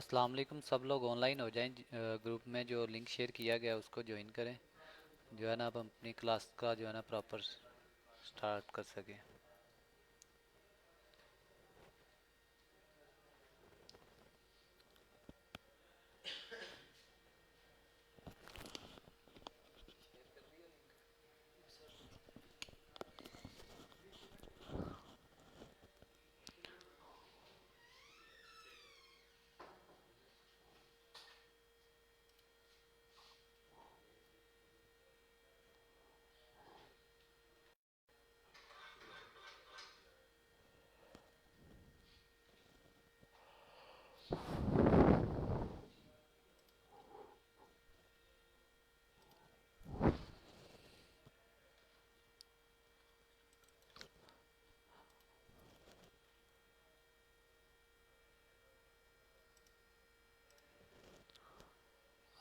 अस्सलाम वालेकुम। सब लोग ऑनलाइन हो जाएं। ग्रुप में जो लिंक शेयर किया गया है उसको ज्वाइन करें। जो है ना, अब हम अपनी क्लास का जो है ना प्रॉपर स्टार्ट कर सकें।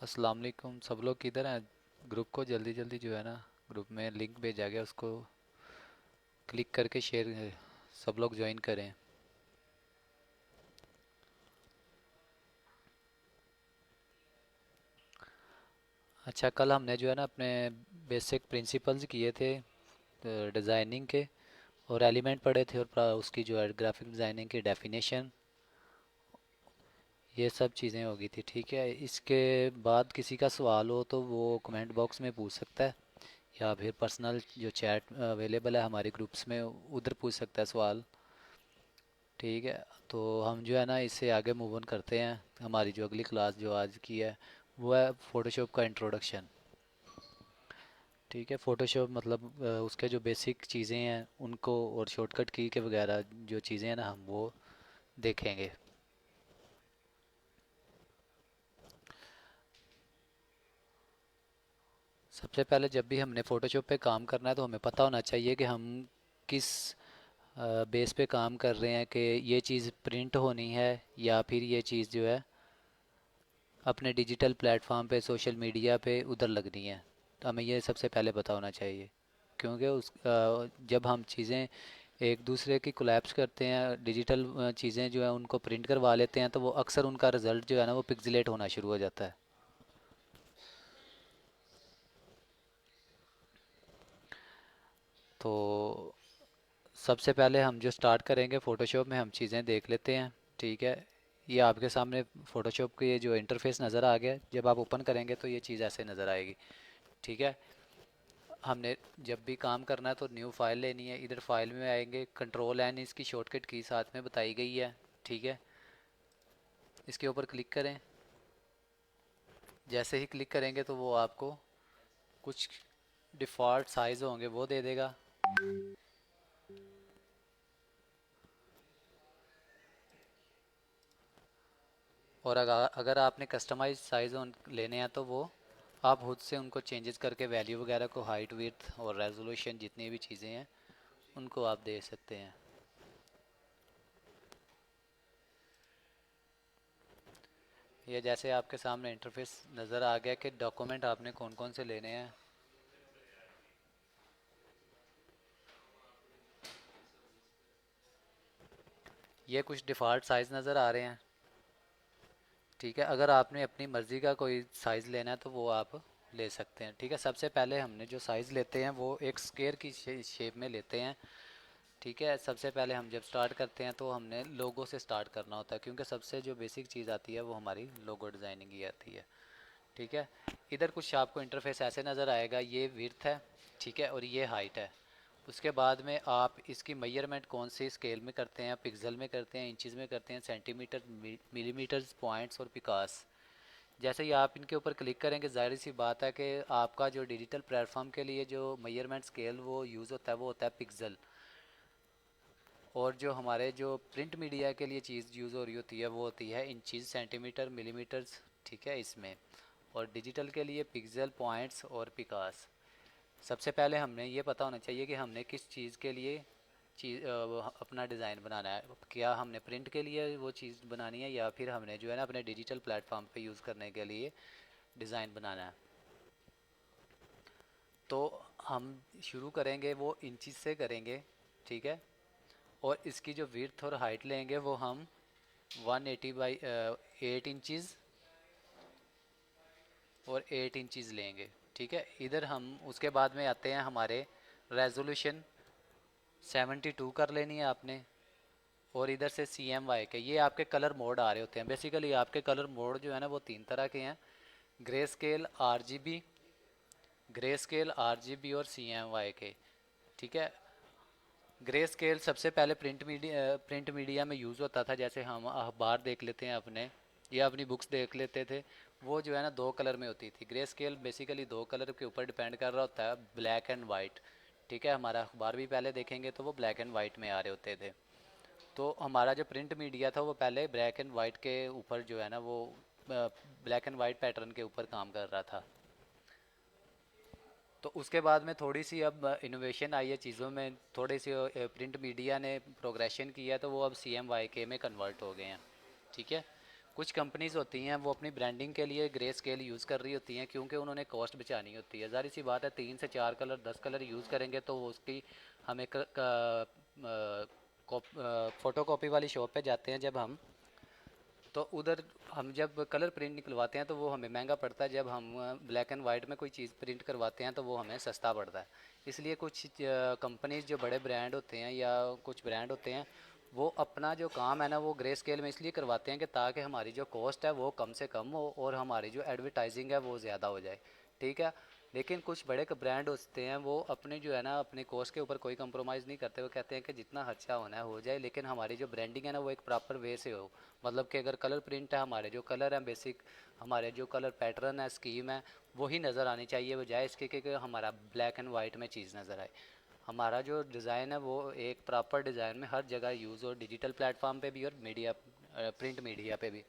अस्सलाम वालेकुम। सब लोग किधर हैं? ग्रुप को जल्दी जल्दी जो है ना, ग्रुप में लिंक भेजा गया उसको क्लिक करके शेयर सब लोग ज्वाइन करें। अच्छा, कल हमने जो है ना अपने बेसिक प्रिंसिपल्स किए थे डिज़ाइनिंग के, और एलिमेंट पढ़े थे, और उसकी जो है ग्राफिक डिज़ाइनिंग की डेफिनेशन, ये सब चीज़ें होगी थी। ठीक है, इसके बाद किसी का सवाल हो तो वो कमेंट बॉक्स में पूछ सकता है, या फिर पर्सनल जो चैट अवेलेबल है हमारे ग्रुप्स में उधर पूछ सकता है सवाल। ठीक है, तो हम जो है ना इससे आगे मूव ऑन करते हैं। हमारी जो अगली क्लास जो आज की है वो है फ़ोटोशॉप का इंट्रोडक्शन। ठीक है, फ़ोटोशॉप मतलब उसके जो बेसिक चीज़ें हैं उनको, और शॉर्टकट की के वगैरह जो चीज़ें हैं ना, हम वो देखेंगे। सबसे पहले जब भी हमने फ़ोटोशॉप पे काम करना है तो हमें पता होना चाहिए कि हम किस बेस पे काम कर रहे हैं, कि ये चीज़ प्रिंट होनी है या फिर ये चीज़ जो है अपने डिजिटल प्लेटफॉर्म पे, सोशल मीडिया पे उधर लगनी है। तो हमें ये सबसे पहले पता होना चाहिए, क्योंकि जब हम चीज़ें एक दूसरे की कोलैप्स करते हैं, डिजिटल चीज़ें जो है उनको प्रिंट करवा लेते हैं, तो वो अक्सर उनका रिज़ल्ट जो है ना वो पिक्सेलेट होना शुरू हो जाता है। तो सबसे पहले हम जो स्टार्ट करेंगे फ़ोटोशॉप में, हम चीज़ें देख लेते हैं। ठीक है, ये आपके सामने फ़ोटोशॉप का ये जो इंटरफेस नज़र आ गया, जब आप ओपन करेंगे तो ये चीज़ ऐसे नज़र आएगी। ठीक है, हमने जब भी काम करना है तो न्यू फाइल लेनी है। इधर फाइल में आएंगे, कंट्रोल एन इसकी शॉर्टकट की साथ में बताई गई है। ठीक है, इसके ऊपर क्लिक करें। जैसे ही क्लिक करेंगे तो वो आपको कुछ डिफ़ॉल्ट साइज़ होंगे वो दे देगा। और अगर अगर आपने कस्टमाइज साइज़ लेने हैं तो वो आप खुद से उनको चेंजेस करके वैल्यू वगैरह को, हाइट विड्थ और रेजोल्यूशन जितनी भी चीज़ें हैं उनको आप दे सकते हैं। ये जैसे आपके सामने इंटरफेस नज़र आ गया कि डॉक्यूमेंट आपने कौन कौन से लेने हैं। ये कुछ डिफ़ॉल्ट साइज़ नज़र आ रहे हैं। ठीक है, अगर आपने अपनी मर्ज़ी का कोई साइज़ लेना है तो वो आप ले सकते हैं। ठीक है, सबसे पहले हमने जो साइज़ लेते हैं वो एक स्क्वायर की शेप में लेते हैं। ठीक है, सबसे पहले हम जब स्टार्ट करते हैं तो हमने लोगो से स्टार्ट करना होता है, क्योंकि सबसे जो बेसिक चीज़ आती है वो हमारी लोगो डिज़ाइनिंग ही आती है। ठीक है, इधर कुछ आपको इंटरफेस ऐसे नज़र आएगा, ये विड्थ है। ठीक है, और ये हाइट है। उसके बाद में आप इसकी मेजरमेंट कौन सी स्केल में करते हैं, पिक्सल में करते हैं, इंचज़ में करते हैं, सेंटीमीटर, मिलीमीटर्स, पॉइंट्स और पिकास। जैसे ही आप इनके ऊपर क्लिक करेंगे, जाहिर सी बात है कि आपका जो डिजिटल प्लेटफॉर्म के लिए जो मेजरमेंट स्केल वो यूज़ होता है वो होता है पिक्सल। और जो हमारे जो प्रिंट मीडिया के लिए चीज़ यूज़ हो रही होती है वो होती है इंचज़, सेंटीमीटर, मिलीमीटर्स। ठीक है, इसमें। और डिजिटल के लिए पिक्सल, पॉइंट्स और पिकास। सबसे पहले हमने ये पता होना चाहिए कि हमने किस चीज़ के लिए अपना डिज़ाइन बनाना है। क्या हमने प्रिंट के लिए वो चीज़ बनानी है, या फिर हमने जो है ना अपने डिजिटल प्लेटफॉर्म पे यूज़ करने के लिए डिज़ाइन बनाना है। तो हम शुरू करेंगे वो इंचज़ से करेंगे। ठीक है, और इसकी जो विड्थ और हाइट लेंगे वो हम 180 बाई 8 इंचज़ और 8 इंचज़ लेंगे। ठीक है, इधर हम उसके बाद में आते हैं हमारे रेजोल्यूशन 72 कर लेनी है आपने। और इधर से CMYK के ये आपके कलर मोड आ रहे होते हैं। बेसिकली आपके कलर मोड जो है ना वो 3 तरह के हैं, grey scale, RGB, grey scale, RGB और CMYK। ठीक है, ग्रे स्केल सबसे पहले प्रिंट मीडिया में यूज़ होता था, जैसे हम अखबार देख लेते हैं अपने या अपनी बुक्स देख लेते थे, वो जो है ना 2 कलर में होती थी। ग्रे स्केल बेसिकली 2 कलर के ऊपर डिपेंड कर रहा होता है, ब्लैक एंड वाइट। ठीक है, हमारा अखबार भी पहले देखेंगे तो वो ब्लैक एंड वाइट में आ रहे होते थे। तो हमारा जो प्रिंट मीडिया था वो पहले ब्लैक एंड वाइट के ऊपर जो है ना वो ब्लैक एंड वाइट पैटर्न के ऊपर काम कर रहा था। तो उसके बाद में थोड़ी सी अब इनोवेशन आई है चीज़ों में, थोड़ी सी प्रिंट मीडिया ने प्रोग्रेशन किया तो वो अब CMYK में कन्वर्ट हो गए हैं। ठीक है, कुछ कंपनीज होती हैं वो अपनी ब्रांडिंग के लिए ग्रे स्केल यूज़ कर रही होती हैं, क्योंकि उन्होंने कॉस्ट बचानी होती है। ज़ाहिर सी बात है, 3 से 4 कलर 10 कलर यूज़ करेंगे तो वो उसकी हमें फ़ोटो कॉपी वाली शॉप पे जाते हैं जब हम, तो उधर हम जब कलर प्रिंट निकलवाते हैं तो वो हमें महंगा पड़ता है, जब हम ब्लैक एंड वाइट में कोई चीज़ प्रिंट करवाते हैं तो वो हमें सस्ता पड़ता है। इसलिए कुछ कंपनीज जो बड़े ब्रांड होते हैं या कुछ ब्रांड होते हैं वो अपना जो काम है ना वो ग्रे स्केल में इसलिए करवाते हैं कि ताकि हमारी जो कॉस्ट है वो कम से कम हो और हमारी जो एडवर्टाइजिंग है वो ज़्यादा हो जाए। ठीक है, लेकिन कुछ बड़े ब्रांड होते हैं वो अपने जो है ना अपने कॉस्ट के ऊपर कोई कंप्रोमाइज़ नहीं करते। वो कहते हैं कि जितना खर्चा होना है हो जाए, लेकिन हमारी जो ब्रांडिंग है ना वो एक प्रॉपर वे से हो। मतलब कि अगर कलर प्रिंट है, हमारे जो कलर हैं बेसिक, हमारे जो कलर पैटर्न है, स्कीम है, वही नज़र आनी चाहिए, बजाय इसके कि हमारा ब्लैक एंड वाइट में चीज़ नज़र आए। हमारा जो डिज़ाइन है वो एक प्रॉपर डिज़ाइन में हर जगह यूज़ हो, डिजिटल प्लेटफॉर्म पे भी और मीडिया प्रिंट मीडिया पे भी।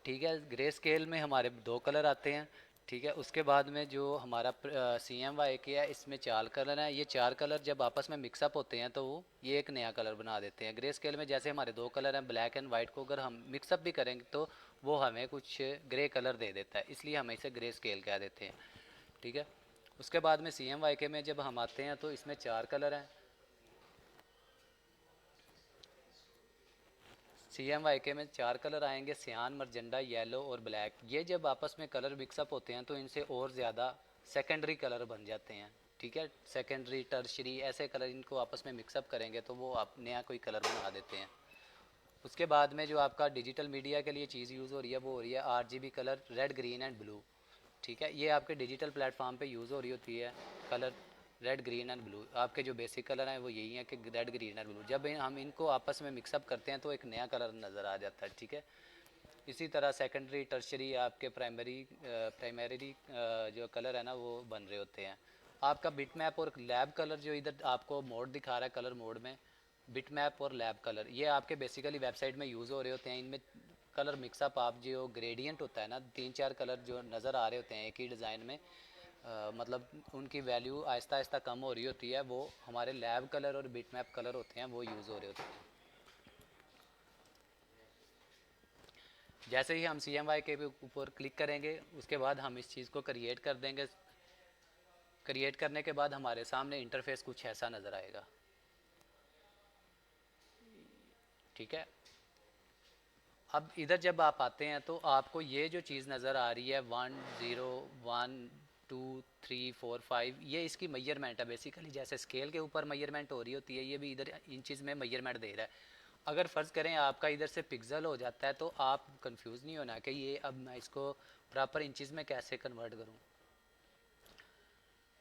ठीक है, ग्रे स्केल में हमारे 2 कलर आते हैं। ठीक है, उसके बाद में जो हमारा CMYK है इसमें 4 कलर हैं। ये 4 कलर जब आपस में मिक्सअप होते हैं तो वो ये एक नया कलर बना देते हैं। ग्रे स्केल में जैसे हमारे 2 कलर हैं ब्लैक एंड वाइट को अगर हम मिक्सअप भी करेंगे तो वो हमें कुछ ग्रे कलर दे देता है, इसलिए हम इसे ग्रे स्केल कह देते हैं। ठीक है, उसके बाद में CMYK में जब हम आते हैं तो इसमें 4 कलर हैं। CMYK में 4 कलर आएंगे, सियान, मरजंडा, येलो और ब्लैक। ये जब आपस में कलर मिक्सअप होते हैं तो इनसे और ज़्यादा सेकेंडरी कलर बन जाते हैं। ठीक है, सेकेंडरी, टर्शरी ऐसे कलर इनको आपस में मिक्सअप करेंगे तो वो आप नया कोई कलर बना देते हैं। उसके बाद में जो आपका डिजिटल मीडिया के लिए चीज़ यूज़ हो रही है वो हो रही है RGB colour, red, green and blue. ठीक है, ये आपके डिजिटल प्लेटफॉर्म पे यूज़ हो रही होती है। Colour red, green and blue, आपके जो बेसिक कलर हैं वो यही है कि रेड, ग्रीन एंड ब्लू। जब हम इनको आपस में मिक्सअप करते हैं तो एक नया कलर नज़र आ जाता है। ठीक है, इसी तरह सेकेंडरी, टर्शरी, आपके प्राइमरी जो कलर है ना वो बन रहे होते हैं। आपका बिट मैप और लैब कलर जो इधर आपको मोड दिखा रहा है कलर मोड में, बिट मैप और लैब कलर, ये आपके बेसिकली वेबसाइट में यूज़ हो रहे होते हैं। इनमें कलर मिक्सअप, आप जो ग्रेडियंट होता है ना, 3 4 कलर जो नज़र आ रहे होते हैं एक ही डिज़ाइन में, मतलब उनकी वैल्यू आहिस्ता आहिस्ता कम हो रही होती है, वो हमारे लैब कलर और बिट मैप कलर होते हैं वो यूज़ हो रहे होते हैं। जैसे ही हम CMYK के ऊपर क्लिक करेंगे उसके बाद हम इस चीज़ को क्रिएट कर देंगे। क्रिएट करने के बाद हमारे सामने इंटरफेस कुछ ऐसा नज़र आएगा। ठीक है, अब इधर जब आप आते हैं तो आपको ये जो चीज़ नज़र आ रही है 1 0 1 2 3 4 5, ये इसकी मेजरमेंट है। बेसिकली जैसे स्केल के ऊपर मेजरमेंट हो रही होती है, ये भी इधर इंचज़ में मेजरमेंट दे रहा है। अगर फ़र्ज़ करें आपका इधर से पिक्सल हो जाता है तो आप कंफ्यूज नहीं होना कि ये अब मैं इसको प्रॉपर इंचज़ में कैसे कन्वर्ट करूँ।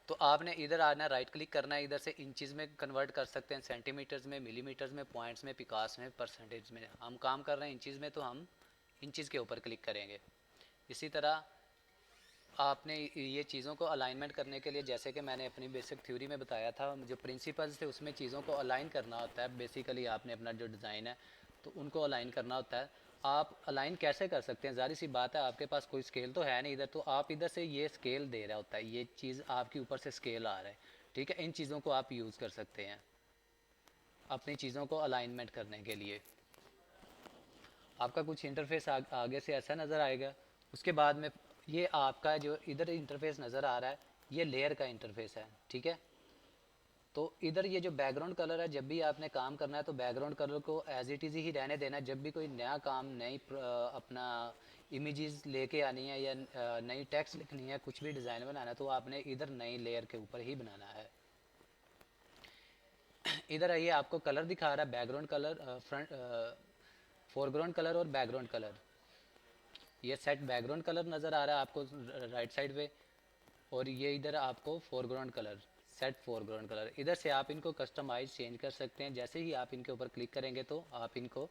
तो आपने इधर आना, राइट क्लिक करना है, इधर से इंचज़ में कन्वर्ट कर सकते हैं, सेंटीमीटर्स में, मिलीमीटर्स में, पॉइंट्स में, पिकास में, परसेंटेज में। हम काम कर रहे हैं इंचज़ में तो हम इंचज़ के ऊपर क्लिक करेंगे। इसी तरह आपने ये चीज़ों को अलाइनमेंट करने के लिए, जैसे कि मैंने अपनी बेसिक थ्योरी में बताया था, जो प्रिंसिपल्स थे उसमें चीज़ों को अलाइन करना होता है। बेसिकली आपने अपना जो डिज़ाइन है तो उनको अलाइन करना होता है। आप अलाइन कैसे कर सकते हैं, ज़ाहिर सी बात है आपके पास कोई स्केल तो है नहीं इधर, तो आप इधर से ये स्केल दे रहा होता है, ये चीज़ आपके ऊपर से स्केल आ रहा है। ठीक है, इन चीज़ों को आप यूज़ कर सकते हैं अपनी चीज़ों को अलाइनमेंट करने के लिए। आपका कुछ इंटरफेस आगे से ऐसा नज़र आएगा। उसके बाद में ये आपका जो इधर इंटरफेस नज़र आ रहा है ये लेयर का इंटरफेस है। ठीक है, तो इधर ये जो बैकग्राउंड कलर है, जब भी आपने काम करना है तो बैकग्राउंड कलर को एज इट इज़ ही रहने देना है। जब भी कोई नया काम, नई अपना इमेजेस लेके आनी है या नई टेक्स्ट लिखनी है, कुछ भी डिज़ाइन बनाना है, तो आपने इधर नई लेयर के ऊपर ही बनाना है। इधर आइए, आपको कलर दिखा रहा है, background colour, front foreground colour और बैकग्राउंड कलर। ये सेट बैकग्राउंड कलर नज़र आ रहा है आपको राइट साइड पे, और ये इधर आपको foreground colour, set foreground colour. इधर से आप इनको कस्टमाइज चेंज कर सकते हैं। जैसे ही आप इनके ऊपर क्लिक करेंगे तो आप इनको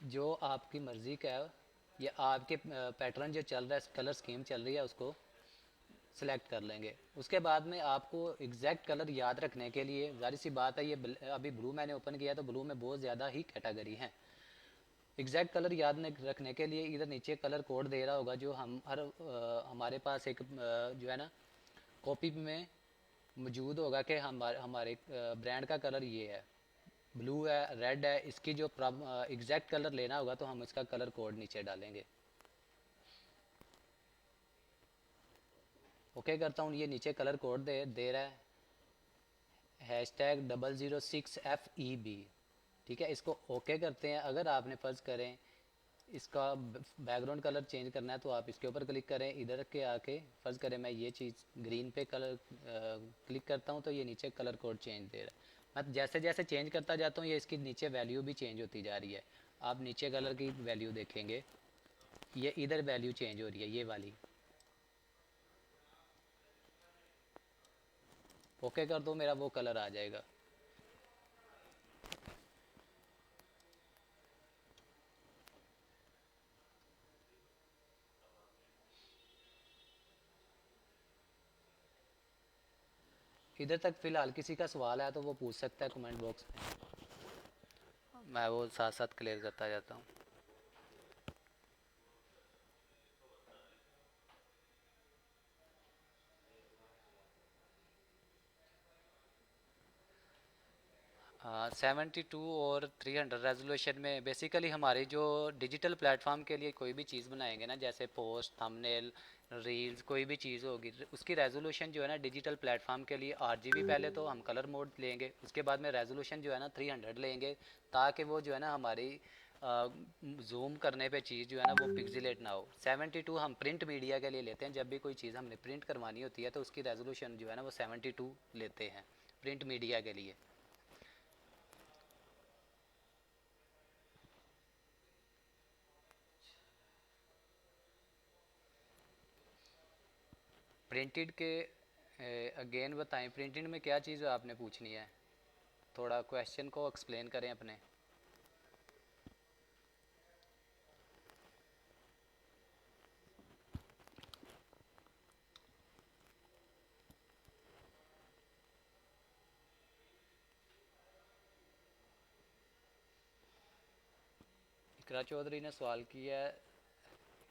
जो आपकी मर्ज़ी का है, या आपके पैटर्न जो चल रहा है, कलर स्कीम चल रही है, उसको सिलेक्ट कर लेंगे। उसके बाद में आपको एग्जैक्ट कलर याद रखने के लिए, जाहिर सी बात है, ये अभी ब्लू मैंने ओपन किया तो ब्लू में बहुत ज़्यादा ही कैटेगरी हैं। एग्जैक्ट कलर याद रखने के लिए इधर नीचे कलर कोड दे रहा होगा, जो हम हमारे पास एक जो है ना कॉपी में मौजूद होगा कि हमारे ब्रांड का कलर ये है, ब्लू है, रेड है। इसकी जो एग्जैक्ट कलर लेना होगा तो हम इसका कलर कोड नीचे डालेंगे। ओके करता हूँ, ये नीचे कलर कोड दे रहा है, #006FEB। ठीक है, इसको ओके करते हैं। अगर आपने फ़र्ज़ करें इसका बैकग्राउंड कलर चेंज करना है तो आप इसके ऊपर क्लिक करें। इधर के आके फ़र्ज़ करें मैं ये चीज़ ग्रीन पे कलर क्लिक करता हूँ तो ये नीचे कलर कोड चेंज दे रहा है। मैं जैसे जैसे चेंज करता जाता हूँ ये इसकी नीचे वैल्यू भी चेंज होती जा रही है। आप नीचे कलर की वैल्यू देखेंगे, ये इधर वैल्यू चेंज हो रही है, ये वाली। ओके कर दो, मेरा वो कलर आ जाएगा। इधर तक फ़िलहाल किसी का सवाल है तो वो पूछ सकता है कमेंट बॉक्स में, मैं वो साथ साथ क्लियर करता जाता हूँ। हाँ, 72 और 300 रेजोल्यूशन में बेसिकली हमारी जो डिजिटल प्लेटफॉर्म के लिए कोई भी चीज़ बनाएंगे ना, जैसे पोस्ट, थंबनेल, रील्स, कोई भी चीज़ होगी, उसकी रेजोल्यूशन जो है ना डिजिटल प्लेटफॉर्म के लिए RGB, पहले तो हम कलर मोड लेंगे, उसके बाद में रेजोल्यूशन जो है ना 300 लेंगे, ताकि वो जो है ना हमारी जूम करने पे चीज़ जो है ना वो पिक्सेलेट ना हो। 72 हम प्रिंट मीडिया के लिए लेते हैं, जब भी कोई चीज़ हमने प्रिंट करवानी होती है तो उसकी रेजोल्यूशन जो है ना वो 72 लेते हैं प्रिंट मीडिया के लिए। प्रिंटेड के अगेन बताएं, प्रिंटेड में क्या चीज़ आपने पूछनी है, थोड़ा क्वेश्चन को एक्सप्लेन करें अपने। इकरा चौधरी ने सवाल किया है,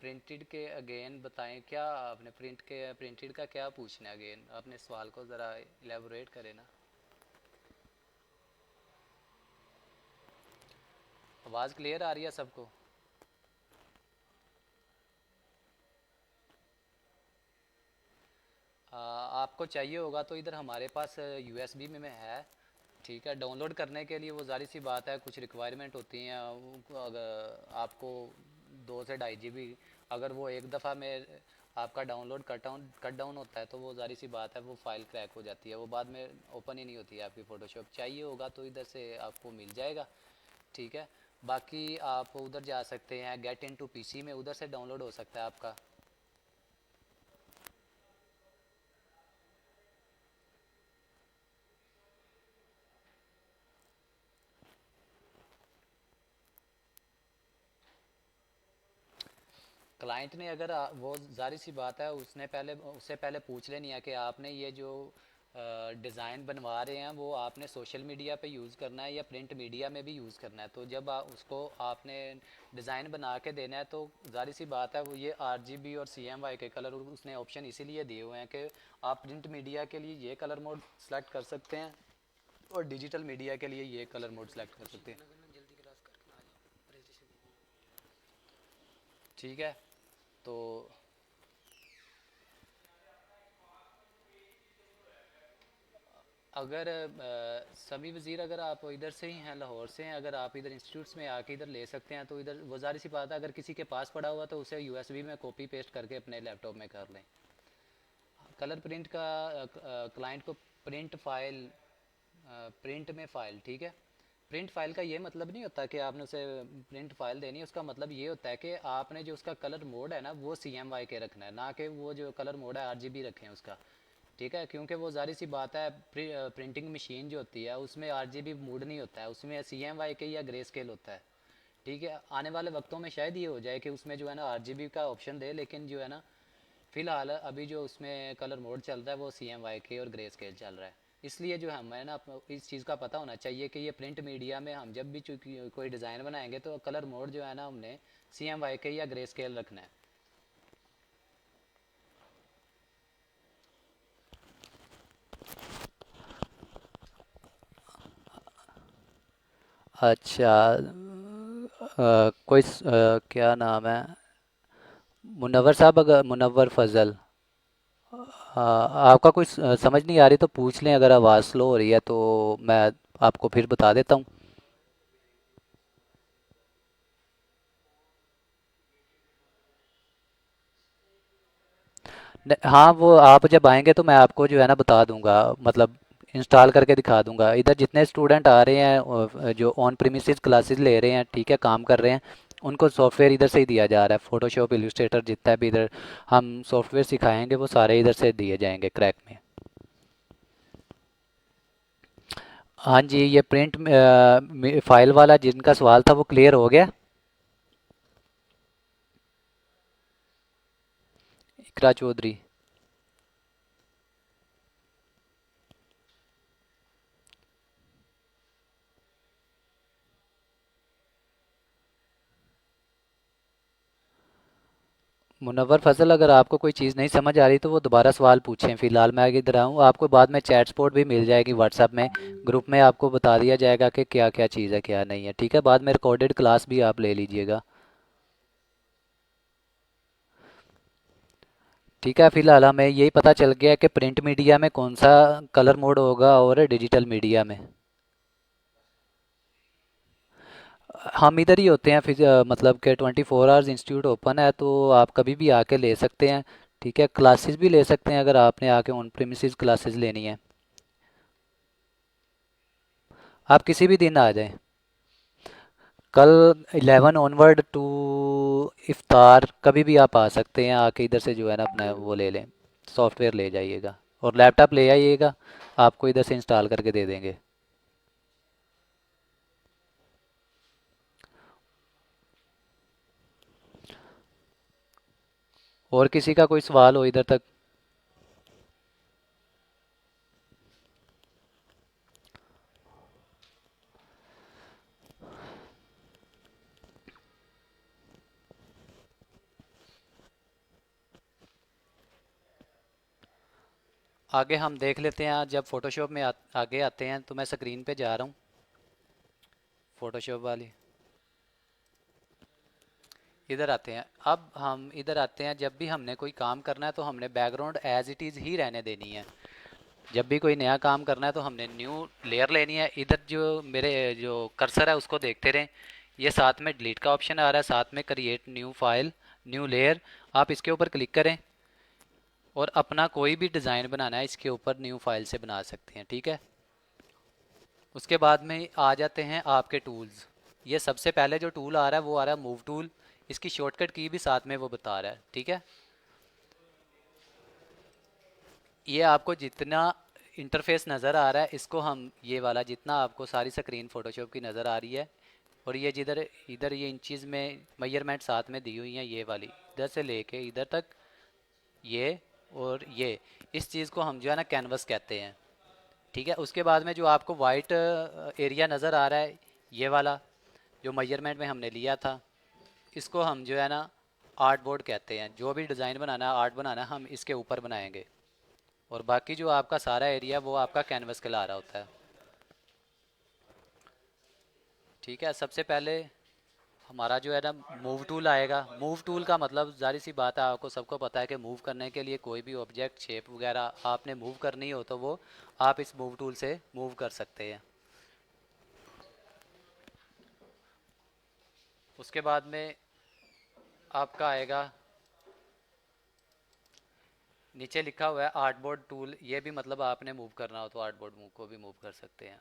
प्रिंटेड के अगेन बताएं, क्या आपने प्रिंटेड का क्या पूछना है अगेन, अपने सवाल को ज़रा एलेबोरेट करें ना। आवाज़ क्लियर आ रही है सबको? आपको चाहिए होगा तो इधर हमारे पास USB में है। ठीक है, डाउनलोड करने के लिए वो जारी सी बात है, कुछ रिक्वायरमेंट होती हैं। अगर आपको 2 से 2.5 GB, अगर वो एक दफ़ा में आपका डाउनलोड कट डाउन होता है तो वो जारी सी बात है, वो फाइल क्रैक हो जाती है, वो बाद में ओपन ही नहीं होती है आपकी फ़ोटोशॉप। चाहिए होगा तो इधर से आपको मिल जाएगा। ठीक है, बाकी आप उधर जा सकते हैं, गेट इन टू PC में, उधर से डाउनलोड हो सकता है आपका। क्लाइंट ने अगर वो जारी सी बात है, उससे पहले पूछ लेनी है कि आपने ये जो डिज़ाइन बनवा रहे हैं वो आपने सोशल मीडिया पे यूज़ करना है या प्रिंट मीडिया में भी यूज़ करना है। तो जब उसको आपने डिज़ाइन बना के देना है तो जारी सी बात है, वो ये RGB और CMY के कलर उसने ऑप्शन इसीलिए दिए हुए हैं कि आप प्रिंट मीडिया के लिए ये कलर मोड सेलेक्ट कर सकते हैं और डिजिटल मीडिया के लिए ये कलर मोड सेलेक्ट कर सकते हैं। ठीक है, तो अगर सभी वज़ीर अगर आप इधर से ही हैं, लाहौर से हैं, अगर आप इधर इंस्टीट्यूट्स में आके इधर ले सकते हैं तो इधर वो ज़ाहिर सी बात है, अगर किसी के पास पड़ा हुआ तो उसे यूएसबी में कॉपी पेस्ट करके अपने लैपटॉप में कर लें। कलर प्रिंट का क्लाइंट को प्रिंट फाइल, प्रिंट में फ़ाइल, ठीक है। प्रिंट फाइल का ये मतलब नहीं होता कि आपने उसे प्रिंट फाइल देनी है, उसका मतलब ये होता है कि आपने जो उसका कलर मोड है ना वो CMY के रखना है, ना कि वो जो कलर मोड है RGB रखें उसका, ठीक है। क्योंकि वो जाहिर सी बात है, प्रिंटिंग मशीन जो होती है उसमें RGB मोड नहीं होता है, उसमें CMY के या ग्रे स्केल होता है, ठीक है। आने वाले वक्तों में शायद ये हो जाए कि उसमें जो है ना RGB का ऑप्शन दे, लेकिन जो है ना फिलहाल अभी जो उसमें कलर मोड चल रहा है वो CMY के और ग्रे स्केल चल रहा है। इसलिए जो हमें ना इस चीज़ का पता होना चाहिए कि ये प्रिंट मीडिया में हम जब भी चूंकि कोई डिज़ाइन बनाएंगे तो कलर मोड जो है ना हमने CMY के या ग्रे स्केल रखना है। अच्छा, क्या नाम है, मुनव्वर साहब, अगर मुनव्वर फजल। आपका कुछ समझ नहीं आ रही तो पूछ लें, अगर आवाज़ स्लो हो रही है तो मैं आपको फिर बता देता हूँ। हाँ, वो आप जब आएंगे तो मैं आपको जो है ना बता दूंगा, मतलब इंस्टॉल करके दिखा दूंगा। इधर जितने स्टूडेंट आ रहे हैं जो ऑन प्रीमिसेस क्लासेस ले रहे हैं, ठीक है, काम कर रहे हैं, उनको सॉफ्टवेयर इधर से ही दिया जा रहा है। फोटोशॉप, इलस्ट्रेटर, जितना भी इधर हम सॉफ्टवेयर सिखाएंगे वो सारे इधर से दिए जाएंगे क्रैक में। हाँ जी, ये प्रिंट फाइल वाला जिनका सवाल था वो क्लियर हो गया। इकरा चौधरी। मुनव्वर फजल, अगर आपको कोई चीज़ नहीं समझ आ रही तो वो दोबारा सवाल पूछें। फ़िलहाल मैं आगे इधर आऊँ, आपको बाद में चैट सपोर्ट भी मिल जाएगी व्हाट्सएप में, ग्रुप में आपको बता दिया जाएगा कि क्या क्या चीज़ है क्या नहीं है, ठीक है। बाद में रिकॉर्डेड क्लास भी आप ले लीजिएगा, ठीक है। फ़िलहाल हमें यही पता चल गया कि प्रिंट मीडिया में कौन सा कलर मोड होगा और डिजिटल मीडिया में। हम इधर ही होते हैं, फिर मतलब कि 24 आवर्स इंस्टीट्यूट ओपन है, तो आप कभी भी आके ले सकते हैं, ठीक है। क्लासेस भी ले सकते हैं अगर आपने आके ऑन प्रीमिसेस क्लासेस लेनी है। आप किसी भी दिन आ जाएं, कल 11 ऑनवर्ड टू इफ्तार कभी भी आप आ सकते हैं। आके इधर से जो है ना अपना वो ले लें, सॉफ्टवेयर ले जाइएगा और लैपटॉप ले आइएगा, आपको इधर से इंस्टॉल करके दे देंगे। और किसी का कोई सवाल हो इधर तक? आगे हम देख लेते हैं, जब फोटोशॉप में आगे आते हैं तो मैं स्क्रीन पे जा रहा हूँ, फोटोशॉप वाली। इधर आते हैं, अब हम इधर आते हैं, जब भी हमने कोई काम करना है तो हमने बैकग्राउंड एज इट इज़ ही रहने देनी है। जब भी कोई नया काम करना है तो हमने न्यू लेयर लेनी है। इधर जो मेरे जो कर्सर है उसको देखते रहें, ये साथ में डिलीट का ऑप्शन आ रहा है, साथ में create new file, new layer, आप इसके ऊपर क्लिक करें और अपना कोई भी डिज़ाइन बनाना है इसके ऊपर न्यू फाइल से बना सकते हैं, ठीक है। उसके बाद में आ जाते हैं आपके टूल्स। ये सबसे पहले जो टूल आ रहा है वो आ रहा है मूव टूल, इसकी शॉर्टकट की भी साथ में वो बता रहा है, ठीक है। ये आपको जितना इंटरफेस नज़र आ रहा है, इसको हम ये वाला जितना आपको सारी स्क्रीन फोटोशॉप की नज़र आ रही है, और ये जिधर इधर ये इंचज़ में मेजरमेंट साथ में दी हुई हैं, ये वाली इधर से लेके इधर तक, ये और ये, इस चीज़ को हम जो है ना कैनवस कहते हैं, ठीक है। उसके बाद में जो आपको वाइट एरिया नज़र आ रहा है, ये वाला जो मेजरमेंट में हमने लिया था, इसको हम जो है ना आर्ट बोर्ड कहते हैं। जो भी डिज़ाइन बनाना है, आर्ट बनाना है, हम इसके ऊपर बनाएंगे, और बाकी जो आपका सारा एरिया वो आपका कैनवस कहला रहा होता है, ठीक है। सबसे पहले हमारा जो है ना मूव टूल आएगा। मूव टूल का मतलब जारी सी बात है, आपको सबको पता है कि मूव करने के लिए कोई भी ऑब्जेक्ट शेप वगैरह आपने मूव करनी हो तो वो आप इस मूव टूल से मूव कर सकते हैं। उसके बाद में आपका आएगा, नीचे लिखा हुआ है आर्टबोर्ड टूल। ये भी मतलब आपने मूव करना हो तो आर्टबोर्ड मूव को भी मूव कर सकते हैं।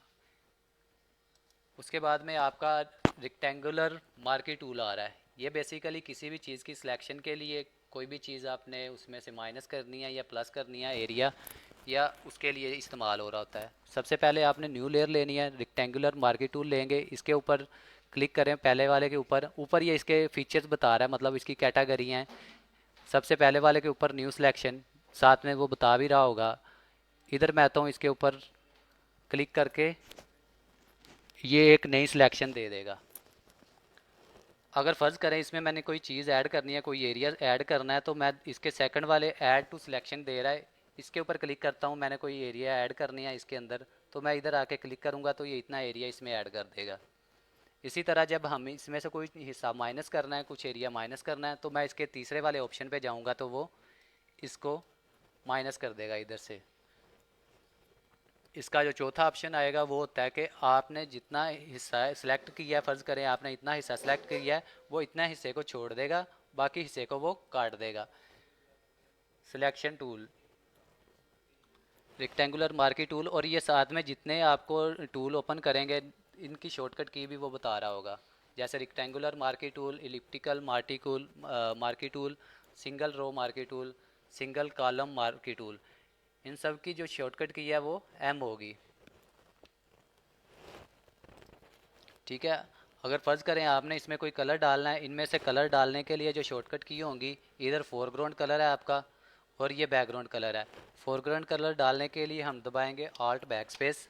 उसके बाद में आपका रेक्टेंगुलर मार्की टूल आ रहा है। ये बेसिकली किसी भी चीज़ की सिलेक्शन के लिए, कोई भी चीज़ आपने उसमें से माइनस करनी है या प्लस करनी है एरिया, या उसके लिए इस्तेमाल हो रहा होता है। सबसे पहले आपने न्यू लेयर लेनी है, रेक्टेंगुलर मार्की टूल लेंगे, इसके ऊपर क्लिक करें, पहले वाले के ऊपर। ऊपर ये इसके फीचर्स बता रहा है, मतलब इसकी कैटेगरी हैं। सबसे पहले वाले के ऊपर न्यू सिलेक्शन, साथ में वो बता भी रहा होगा। इधर मैं आता हूँ, इसके ऊपर क्लिक करके ये एक नई सिलेक्शन दे देगा। अगर फ़र्ज़ करें इसमें मैंने कोई चीज़ ऐड करनी है, कोई एरिया ऐड करना है, तो मैं इसके सेकंड वाले ऐड टू सिलेक्शन दे रहा है, इसके ऊपर क्लिक करता हूँ। मैंने कोई एरिया ऐड करनी है इसके अंदर, तो मैं इधर आके क्लिक करूँगा तो ये इतना एरिया इसमें ऐड कर देगा। इसी तरह जब हम इसमें से कोई हिस्सा माइनस करना है, कुछ एरिया माइनस करना है, तो मैं इसके तीसरे वाले ऑप्शन पे जाऊँगा तो वो इसको माइनस कर देगा इधर से। इसका जो चौथा ऑप्शन आएगा वो होता है कि आपने जितना हिस्सा सिलेक्ट किया है, फ़र्ज़ करें आपने इतना हिस्सा सिलेक्ट किया है, वो इतना हिस्से को छोड़ देगा, बाकी हिस्से को वो काट देगा। Selection tool, rectangular marquee tool, और ये साथ में जितने आपको टूल ओपन करेंगे इनकी शॉर्टकट की भी वो बता रहा होगा। जैसे rectangular marquee tool, elliptical marquee tool, marquee tool, single row marquee tool, single column marquee tool, इन सब की जो शॉर्टकट की है वो एम होगी। ठीक है। अगर फ़र्ज़ करें आपने इसमें कोई कलर डालना है, इनमें से कलर डालने के लिए जो शॉर्टकट की होंगी, इधर फोरग्राउंड कलर है आपका और ये बैकग्राउंड कलर है। फोरग्राउंड कलर डालने के लिए हम दबाएंगे ऑल्ट बैक स्पेस,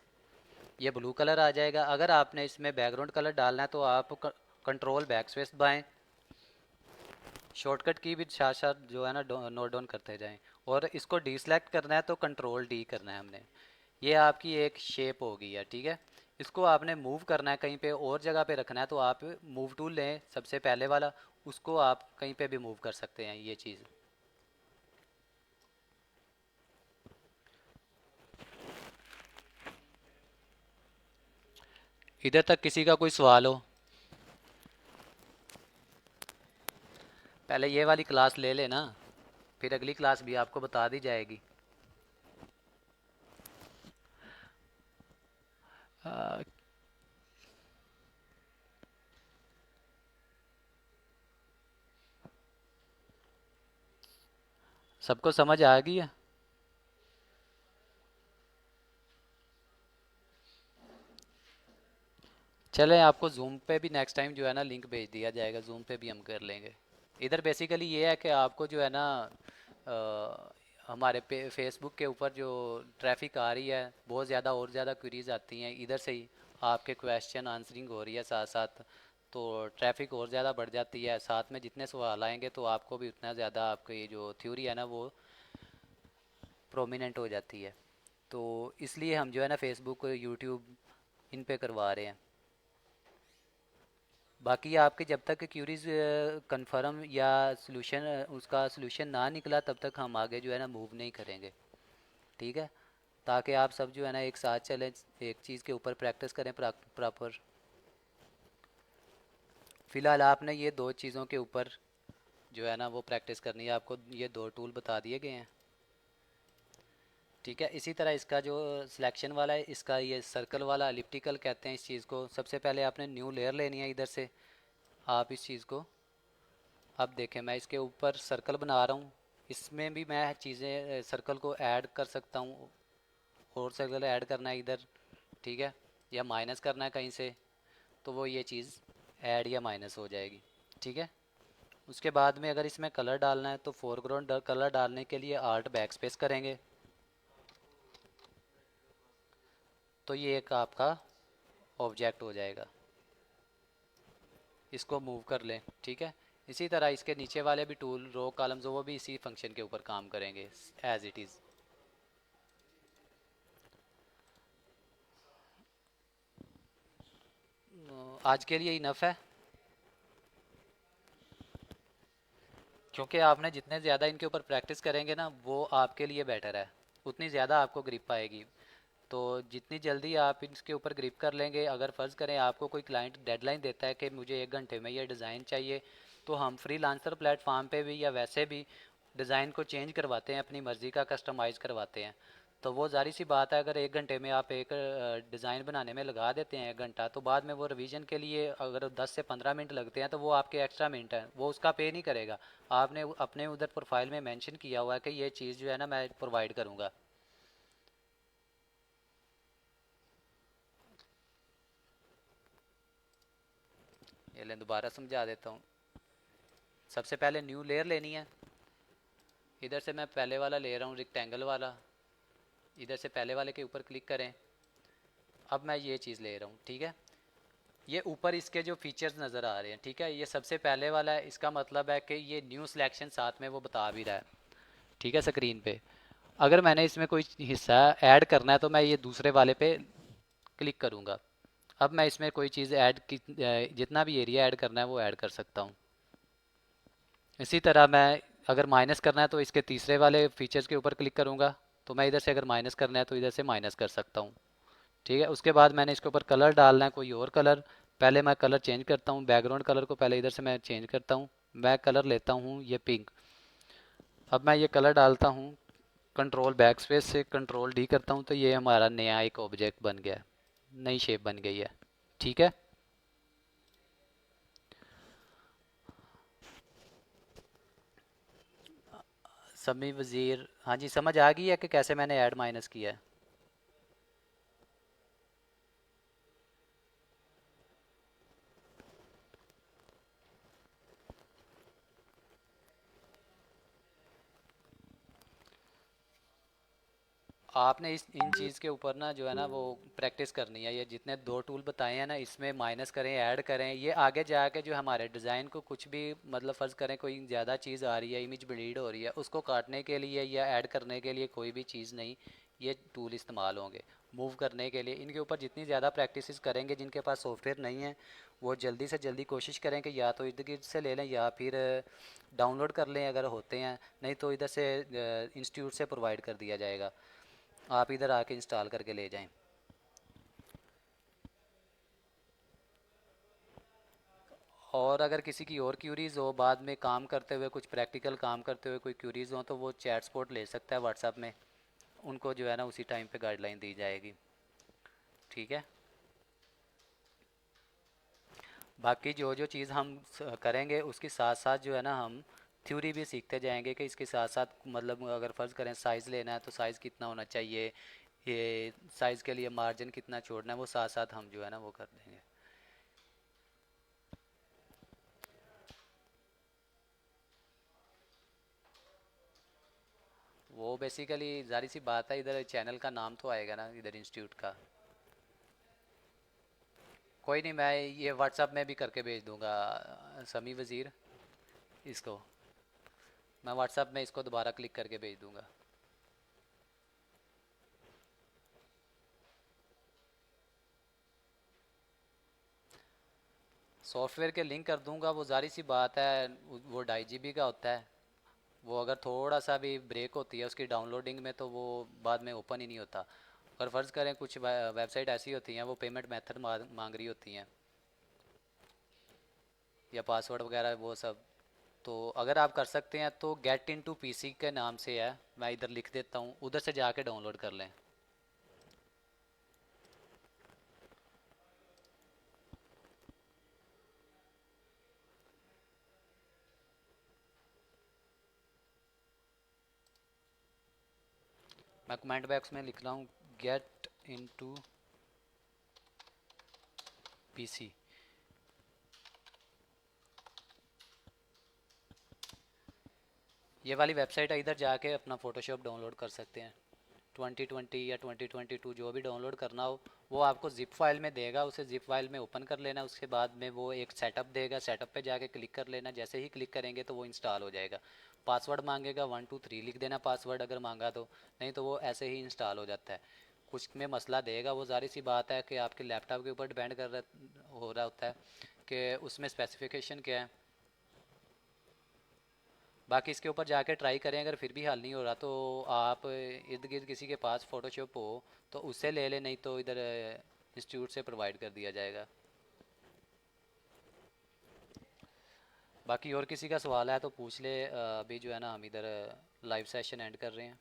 ये ब्लू कलर आ जाएगा। अगर आपने इसमें बैकग्राउंड कलर डालना है तो आप कंट्रोल बैक स्पेस दबाएं। शॉर्टकट की भी साथ साथ जो है ना नोट डाउन करते जाएं। और इसको डी सेलेक्ट करना है तो कंट्रोल डी करना है हमने। ये आपकी एक शेप होगी है, ठीक है। इसको आपने मूव करना है, कहीं पे और जगह पे रखना है तो आप मूव टूल लें सबसे पहले वाला, उसको आप कहीं पे भी मूव कर सकते हैं ये चीज़। इधर तक किसी का कोई सवाल हो? पहले ये वाली क्लास ले लेना, फिर अगली क्लास भी आपको बता दी जाएगी। आ, सबको समझ आ गई है? चलें, आपको जूम पे भी नेक्स्ट टाइम जो है ना लिंक भेज दिया जाएगा, जूम पे भी हम कर लेंगे। इधर बेसिकली ये है कि आपको जो है ना हमारे पे फेसबुक के ऊपर जो ट्रैफिक आ रही है, बहुत ज़्यादा और ज़्यादा क्वेरीज आती हैं, इधर से ही आपके क्वेश्चन आंसरिंग हो रही है साथ साथ, तो ट्रैफिक और ज़्यादा बढ़ जाती है। साथ में जितने सवाल आएंगे तो आपको भी उतना ज़्यादा आपकी जो थ्योरी है ना वो प्रोमिनेंट हो जाती है। तो इसलिए हम जो है ना फेसबुक, यूट्यूब, इन पे करवा रहे हैं। बाकी आपके जब तक क्यूरीज कंफर्म या सॉल्यूशन, उसका सॉल्यूशन ना निकला, तब तक हम आगे जो है ना मूव नहीं करेंगे। ठीक है, ताकि आप सब जो है ना एक साथ चलें, एक चीज़ के ऊपर प्रैक्टिस करें प्रॉपर। फ़िलहाल आपने ये दो चीज़ों के ऊपर जो है ना वो प्रैक्टिस करनी है। आपको ये दो टूल बता दिए गए हैं। ठीक है, इसी तरह इसका जो सिलेक्शन वाला है, इसका ये सर्कल वाला एलिप्टिकल कहते हैं इस चीज़ को। सबसे पहले आपने न्यू लेयर लेनी है इधर से। आप इस चीज़ को, अब देखें मैं इसके ऊपर सर्कल बना रहा हूँ, इसमें भी मैं चीज़ें सर्कल को ऐड कर सकता हूँ, और सर्कल ऐड करना है इधर, ठीक है, या माइनस करना है कहीं से, तो वो ये चीज़ ऐड या माइनस हो जाएगी। ठीक है। उसके बाद में अगर इसमें कलर डालना है तो फोरग्राउंड कलर डालने के लिए आल्ट बैक स्पेस करेंगे, तो ये एक आपका ऑब्जेक्ट हो जाएगा। इसको मूव कर लें, ठीक है। इसी तरह इसके नीचे वाले भी टूल, रो कॉलम्स, वो भी इसी फंक्शन के ऊपर काम करेंगे एज इट इज़। आज के लिए इनफ है। क्योंकि आपने जितने ज़्यादा इनके ऊपर प्रैक्टिस करेंगे ना वो आपके लिए बेटर है, उतनी ज़्यादा आपको ग्रिप आएगी। तो जितनी जल्दी आप इसके ऊपर ग्रिप कर लेंगे, अगर फ़र्ज़ करें आपको कोई क्लाइंट डेडलाइन देता है कि मुझे 1 घंटे में ये डिज़ाइन चाहिए, तो हम फ्री लांसर प्लेटफॉर्म पे भी या वैसे भी डिज़ाइन को चेंज करवाते हैं, अपनी मर्ज़ी का कस्टमाइज़ करवाते हैं। तो वो जारी सी बात है, अगर 1 घंटे में आप एक डिज़ाइन बनाने में लगा देते हैं 1 घंटा, तो बाद में वो रिवीजन के लिए अगर 10 से 15 मिनट लगते हैं तो वो आपके एक्स्ट्रा मिनट हैं, वो उसका पे नहीं करेगा। आपने अपने उधर प्रोफाइल में मेंशन किया हुआ है कि ये चीज़ जो है ना मैं प्रोवाइड करूँगा। ये लें दोबारा समझा देता हूँ। सबसे पहले न्यू लेयर लेनी है। इधर से मैं पहले वाला ले रहा हूँ, रिक्टेंगल वाला। इधर से पहले वाले के ऊपर क्लिक करें। अब मैं ये चीज़ ले रहा हूँ, ठीक है। ये ऊपर इसके जो फीचर्स नज़र आ रहे हैं, ठीक है, ये सबसे पहले वाला है। इसका मतलब है कि ये न्यू सिलेक्शन साथ में वो बता भी रहा है, ठीक है, स्क्रीन पे। अगर मैंने इसमें कोई हिस्सा ऐड करना है तो मैं ये दूसरे वाले पे क्लिक करूँगा। अब मैं इसमें कोई चीज़ ऐड की, जितना भी एरिया ऐड करना है वो ऐड कर सकता हूँ। इसी तरह मैं अगर माइनस करना है तो इसके तीसरे वाले फीचर्स के ऊपर क्लिक करूँगा, तो मैं इधर से अगर माइनस करना है तो इधर से माइनस कर सकता हूँ, ठीक है। उसके बाद मैंने इसके ऊपर कलर डालना है, कोई और कलर। पहले मैं कलर चेंज करता हूँ, बैकग्राउंड कलर को पहले इधर से मैं चेंज करता हूँ। मैं कलर लेता हूँ ये पिंक। अब मैं ये कलर डालता हूँ, कंट्रोल बैक स्पेस से कंट्रोल डी करता हूँ, तो ये हमारा नया एक ऑब्जेक्ट बन गया, नई शेप बन गई है, ठीक है। समी वज़ीर, हाँ जी, समझ आ गई है कि कैसे मैंने ऐड माइनस किया है। आपने इस इन चीज़ के ऊपर ना जो है ना वो प्रैक्टिस करनी है। ये जितने दो टूल बताए हैं ना, इसमें माइनस करें, ऐड करें, ये आगे जाके जो हमारे डिज़ाइन को कुछ भी मतलब फ़र्ज़ करें कोई ज़्यादा चीज़ आ रही है, इमेज ब्लीड हो रही है, उसको काटने के लिए या ऐड करने के लिए कोई भी चीज़ नहीं, ये टूल इस्तेमाल होंगे। मूव करने के लिए इनके ऊपर जितनी ज़्यादा प्रैक्टिस करेंगे, जिनके पास सॉफ्टवेयर नहीं है वो जल्दी से जल्दी कोशिश करें कि या तो इर्द गिर्द से ले लें या फिर डाउनलोड कर लें अगर होते हैं, नहीं तो इधर से इंस्टीट्यूट से प्रोवाइड कर दिया जाएगा, आप इधर आके इंस्टॉल करके ले जाएं। और अगर किसी की और क्यूरीज़ हो बाद में काम करते हुए, कुछ प्रैक्टिकल काम करते हुए कोई क्यूरीज़ हो, तो वो चैट सपोर्ट ले सकता है व्हाट्सएप में, उनको जो है ना उसी टाइम पे गाइडलाइन दी जाएगी, ठीक है। बाकी जो जो चीज़ हम करेंगे उसके साथ साथ जो है ना हम थ्योरी भी सीखते जाएंगे कि इसके साथ साथ मतलब अगर फ़र्ज़ करें साइज़ लेना है तो साइज़ कितना होना चाहिए, ये साइज़ के लिए मार्जिन कितना छोड़ना है, वो साथ साथ हम जो है ना वो कर देंगे। वो बेसिकली जारी सी बात है, इधर चैनल का नाम तो आएगा ना इधर इंस्टीट्यूट का। कोई नहीं, मैं ये व्हाट्सएप में भी करके भेज दूंगा समी वज़ीर इसको। मैं व्हाट्सएप में इसको दोबारा क्लिक करके भेज दूंगा। सॉफ्टवेयर के लिंक कर दूंगा, वो जारी सी बात है वो 2.5 GB का होता है। वो अगर थोड़ा सा भी ब्रेक होती है उसकी डाउनलोडिंग में तो वो बाद में ओपन ही नहीं होता। अगर फ़र्ज़ करें कुछ वेबसाइट ऐसी होती हैं वो पेमेंट मेथड मांग रही होती हैं या पासवर्ड वगैरह वो सब, तो अगर आप कर सकते हैं तो गेट इन टू PC के नाम से है, मैं इधर लिख देता हूँ, उधर से जाके डाउनलोड कर लें। मैं कमेंट बॉक्स में लिख रहा हूँ गेट इन टू PC। ये वाली वेबसाइट है, इधर जाके अपना फ़ोटोशॉप डाउनलोड कर सकते हैं। 2020 या 2022 जो भी डाउनलोड करना हो वो आपको ज़िप फाइल में देगा, उसे ज़िप फाइल में ओपन कर लेना। उसके बाद में वो एक सेटअप देगा, सेटअप पे जाके क्लिक कर लेना। जैसे ही क्लिक करेंगे तो वो इंस्टॉल हो जाएगा। पासवर्ड मांगेगा, 123 लिख देना पासवर्ड अगर मांगा तो, नहीं तो वो ऐसे ही इंस्टॉल हो जाता है। कुछ में मसला देगा, वो जारी सी बात है कि आपके लैपटॉप के ऊपर डिपेंड कर रहा हो रहा होता है कि उसमें स्पेसिफिकेशन क्या है। बाकी इसके ऊपर जाके ट्राई करें, अगर फिर भी हल नहीं हो रहा तो आप इर्द गिर्द किसी के पास फ़ोटोशॉप हो तो उससे ले लें, नहीं तो इधर इंस्टीट्यूट से प्रोवाइड कर दिया जाएगा। बाकी और किसी का सवाल है तो पूछ ले। अभी जो है ना हम इधर लाइव सेशन एंड कर रहे हैं।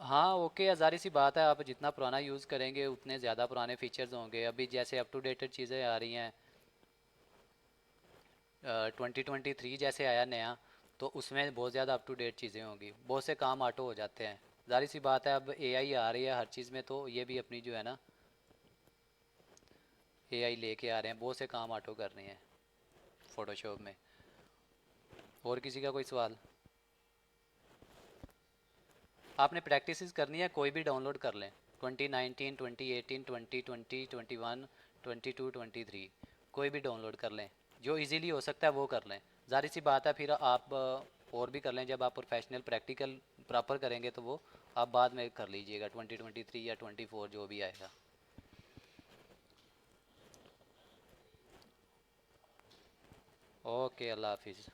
हाँ ओके, ज़ाहिर सी बात है, आप जितना पुराना यूज़ करेंगे उतने ज़्यादा पुराने फीचर्स होंगे। अभी जैसे अप टू डेटेड चीज़ें आ रही हैं, 2023 जैसे आया नया, तो उसमें बहुत ज़्यादा अप टू डेट चीज़ें होंगी, बहुत से काम ऑटो हो जाते हैं। ज़ाहिर सी बात है, अब एआई आ रही है हर चीज़ में, तो ये भी अपनी जो है ना एआई लेके आ रहे हैं, बहुत से काम ऑटो कर रहे हैं फ़ोटोशॉप में। और किसी का कोई सवाल? आपने प्रैक्टिस करनी है, कोई भी डाउनलोड कर लें। 2019, 2018, 2020, 21, 22, 23, कोई भी डाउनलोड कर लें, जो इजीली हो सकता है वो कर लें। ज़ाहिर सी बात है फिर आप और भी कर लें, जब आप प्रोफेशनल प्रैक्टिकल प्रॉपर करेंगे तो वो आप बाद में कर लीजिएगा, 2023 या 24 जो भी आएगा। ओके, अल्लाह हाफिज़।